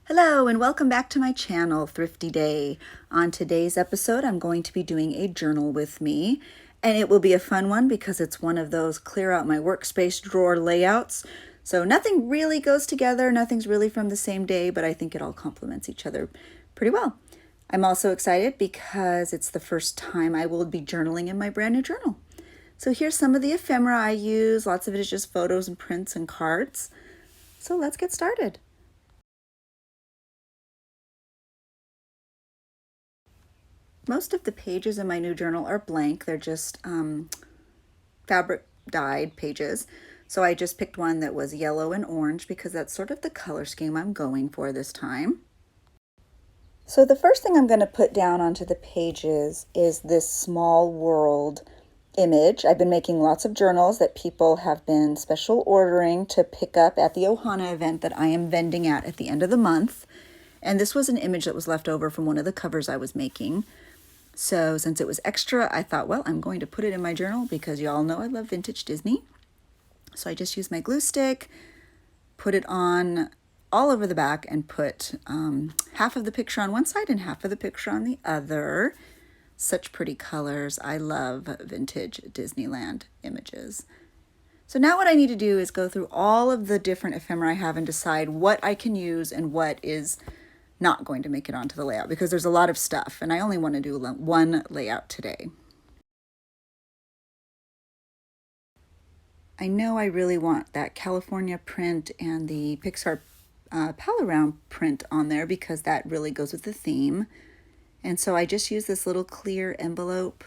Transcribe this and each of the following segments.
Hello and welcome back to my channel, Thrifty Day. On today's episode, I'm going to be doing a journal with me, and it will be a fun one because it's one of those clear out my workspace drawer layouts. So nothing really goes together, nothing's really from the same day, but I think it all complements each other pretty well. I'm also excited because it's the first time I will be journaling in my brand new journal. So here's some of the ephemera I use. Lots of it is just photos and prints and cards. So let's get started. Most of the pages in my new journal are blank. They're just fabric dyed pages. So I just picked one that was yellow and orange because that's sort of the color scheme I'm going for this time. So the first thing I'm going to put down onto the pages is this small world image. I've been making lots of journals that people have been special ordering to pick up at the Ohana event that I am vending at the end of the month. And this was an image that was left over from one of the covers I was making. So since it was extra, I thought, well, I'm going to put it in my journal because y'all know I love vintage Disney. So I just used my glue stick, put it on all over the back, and put half of the picture on one side and half of the picture on the other. Such pretty colors. I love vintage Disneyland images. So now what I need to do is go through all of the different ephemera I have and decide what I can use and what is not going to make it onto the layout because there's a lot of stuff and I only want to do one layout today. I know I really want that California print and the Pixar Pal Around print on there because that really goes with the theme. And so I just use this little clear envelope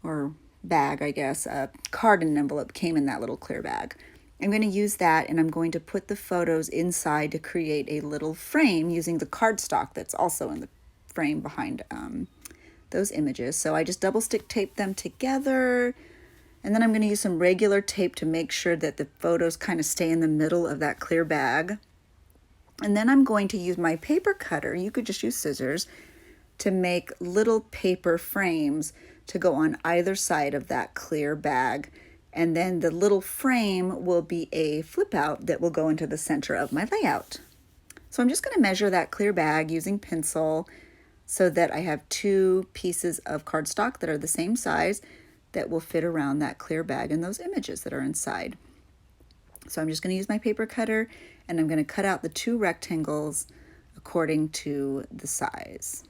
or bag, I guess. A card and envelope came in that little clear bag. I'm going to use that and I'm going to put the photos inside to create a little frame using the cardstock that's also in the frame behind those images. So I just double stick tape them together, and then I'm going to use some regular tape to make sure that the photos kind of stay in the middle of that clear bag. And then I'm going to use my paper cutter, you could just use scissors, to make little paper frames to go on either side of that clear bag. And then the little frame will be a flip out that will go into the center of my layout. So I'm just going to measure that clear bag using pencil so that I have two pieces of cardstock that are the same size that will fit around that clear bag and those images that are inside. So I'm just going to use my paper cutter and I'm going to cut out the two rectangles according to the size.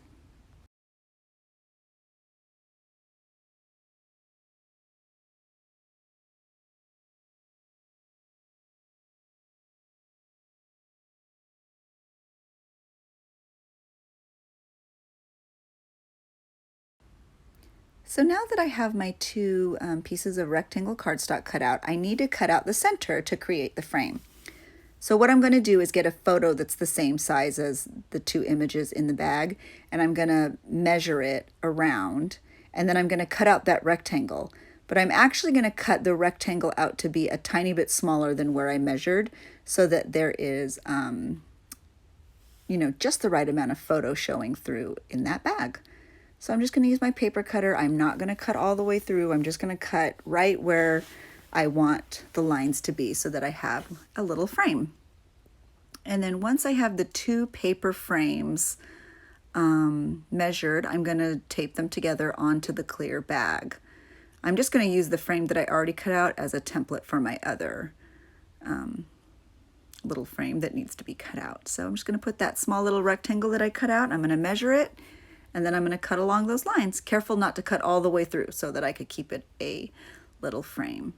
So now that I have my two pieces of rectangle cardstock cut out, I need to cut out the center to create the frame. So what I'm going to do is get a photo that's the same size as the two images in the bag, and I'm going to measure it around, and then I'm going to cut out that rectangle. But I'm actually going to cut the rectangle out to be a tiny bit smaller than where I measured so that there is, just the right amount of photo showing through in that bag. So I'm just going to use my paper cutter. I'm not going to cut all the way through. I'm just going to cut right where I want the lines to be so that I have a little frame. And then once I have the two paper frames measured, I'm going to tape them together onto the clear bag. I'm just going to use the frame that I already cut out as a template for my other little frame that needs to be cut out. So I'm just going to put that small little rectangle that I cut out. I'm going to measure it. And then I'm going to cut along those lines. Careful not to cut all the way through so that I could keep it a little frame.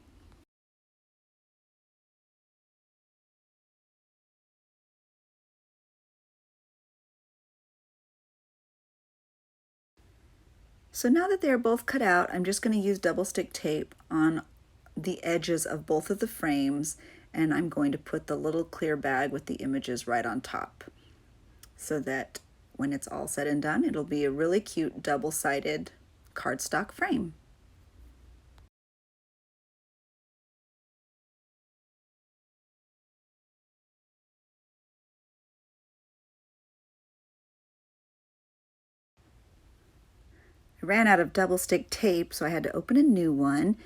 So now that they are both cut out, I'm just going to use double stick tape on the edges of both of the frames, and I'm going to put the little clear bag with the images right on top so that when it's all said and done, it'll be a really cute double-sided cardstock frame. I ran out of double stick tape, so I had to open a new one.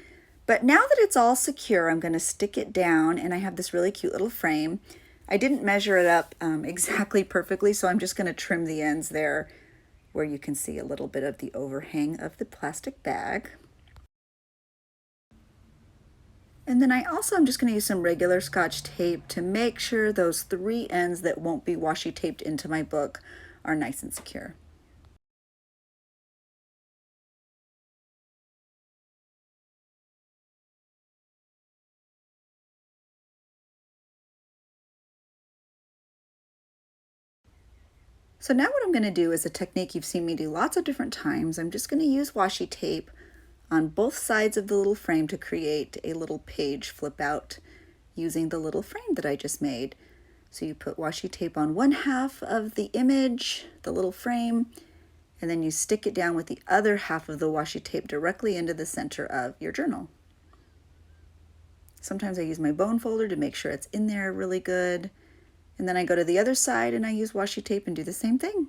But now that it's all secure, I'm going to stick it down, and I have this really cute little frame. I didn't measure it up exactly perfectly, so I'm just going to trim the ends there where you can see a little bit of the overhang of the plastic bag. And then I also am just going to use some regular Scotch tape to make sure those 3 ends that won't be washi taped into my book are nice and secure. So now what I'm going to do is a technique you've seen me do lots of different times. I'm just going to use washi tape on both sides of the little frame to create a little page flip out using the little frame that I just made. So you put washi tape on one half of the image, the little frame, and then you stick it down with the other half of the washi tape directly into the center of your journal. Sometimes I use my bone folder to make sure it's in there really good. And then I go to the other side and I use washi tape and do the same thing.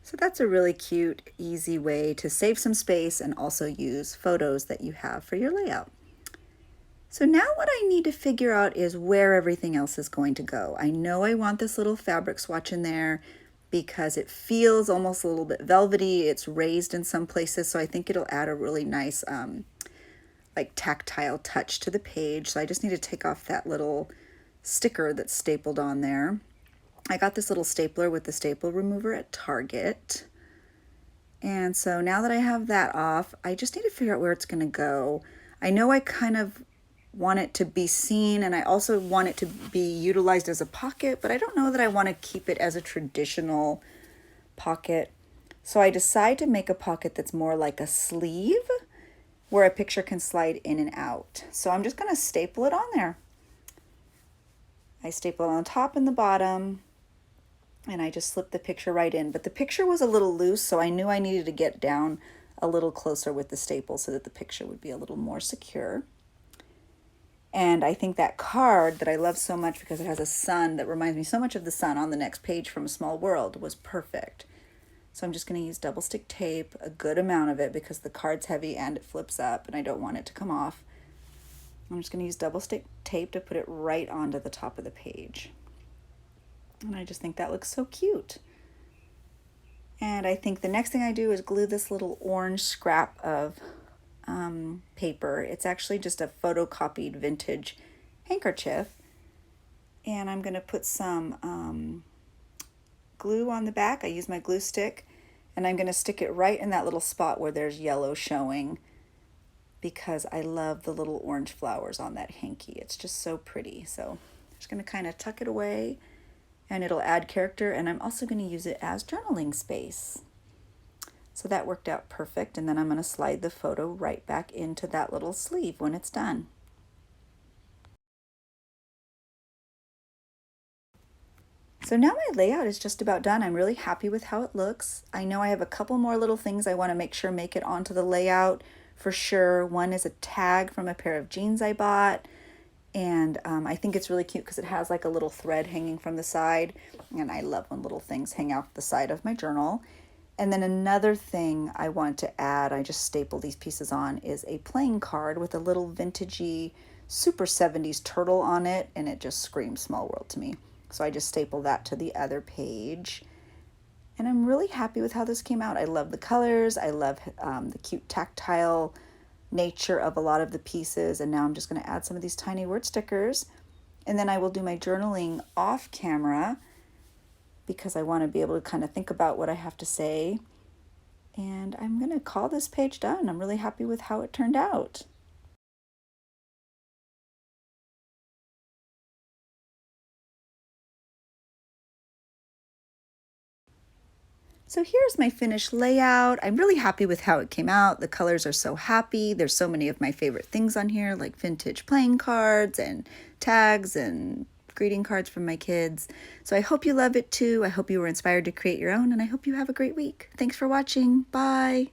So that's a really cute, easy way to save some space and also use photos that you have for your layout. So now what I need to figure out is where everything else is going to go. I know I want this little fabric swatch in there because it feels almost a little bit velvety. It's raised in some places, so I think it'll add a really nice like tactile touch to the page. So I just need to take off that little sticker that's stapled on there. I got this little stapler with the staple remover at Target. And so now that I have that off, I just need to figure out where it's going to go. I know I kind of want it to be seen, and I also want it to be utilized as a pocket, but I don't know that I want to keep it as a traditional pocket. So I decide to make a pocket that's more like a sleeve where a picture can slide in and out. So I'm just going to staple it on there. I staple it on the top and the bottom, and I just slip the picture right in. But the picture was a little loose, so I knew I needed to get down a little closer with the staple so that the picture would be a little more secure. And I think that card that I love so much because it has a sun that reminds me so much of the sun on the next page from A Small World was perfect. So I'm just going to use double stick tape, a good amount of it because the card's heavy and it flips up and I don't want it to come off. I'm just going to use double stick tape to put it right onto the top of the page. And I just think that looks so cute. And I think the next thing I do is glue this little orange scrap of paper. It's actually just a photocopied vintage handkerchief. And I'm going to put some glue on the back. I use my glue stick, and I'm going to stick it right in that little spot where there's yellow showing because I love the little orange flowers on that hanky. It's just so pretty. So I'm just going to kind of tuck it away, and it'll add character, and I'm also going to use it as journaling space. So that worked out perfect, and then I'm going to slide the photo right back into that little sleeve when it's done. So now my layout is just about done. I'm really happy with how it looks. I know I have a couple more little things I want to make sure make it onto the layout for sure. One is a tag from a pair of jeans I bought, and I think it's really cute because it has like a little thread hanging from the side, and I love when little things hang out the side of my journal. And then another thing I want to add, I just stapled these pieces on, is a playing card with a little vintagey super 70s turtle on it, and it just screams Small World to me. So I just stapled that to the other page. And I'm really happy with how this came out. I love the colors. I love the cute tactile nature of a lot of the pieces. And now I'm just going to add some of these tiny word stickers. And then I will do my journaling off camera because I want to be able to kind of think about what I have to say. And I'm going to call this page done. I'm really happy with how it turned out. So here's my finished layout. I'm really happy with how it came out. The colors are so happy. There's so many of my favorite things on here, like vintage playing cards and tags and greeting cards from my kids. So I hope you love it too. I hope you were inspired to create your own, and I hope you have a great week. Thanks for watching. Bye.